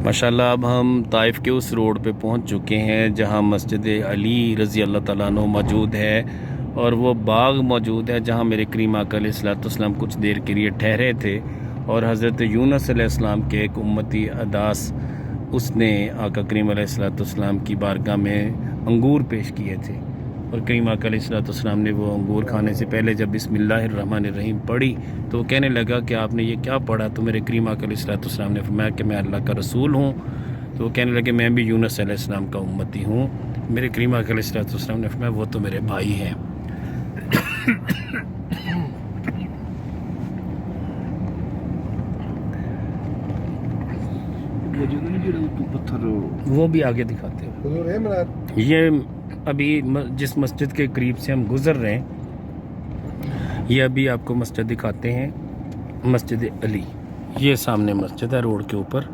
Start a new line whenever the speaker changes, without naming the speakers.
माशाल्लाह अब हम ताइफ के उस रोड पे पहुंच चुके हैं जहां मस्जिद अली रज़ी अल्लाह तआला अन्हु मौजूद है और वो बाग मौजूद है जहां मेरे करीम आका अलैहिस्सलाम कुछ देर के लिए ठहरे थे और हज़रत यूनुस अलैहिस्सलाम के एक उम्मती अदास उसने आका करीम अलैहिस्सलाम की बारगाह में अंगूर पेश किए थे और करीम आका अलैहिस्सलाम ने वो अंगूर खाने से पहले जब बिस्मिल्लाहिर्रहमानिर्रहीम पढ़ी तो वो कहने लगा कि आपने ये क्या पढ़ा। तो मेरे करीम आका अलैहिस्सलाम ने फरमाया कि मैं अल्लाह का रसूल हूँ। तो वो कहने लगे मैं भी यूनुस अलैहिस्सलाम का उम्मती हूँ। मेरे करीम आका अलैहिस्सलाम ने फरमाया वो तो मेरे भाई हैं। वो भी आगे दिखाते हैं। ये अभी जिस मस्जिद के करीब से हम गुज़र रहे हैं ये अभी आपको मस्जिद दिखाते हैं, मस्जिद अली। ये सामने मस्जिद है रोड के ऊपर।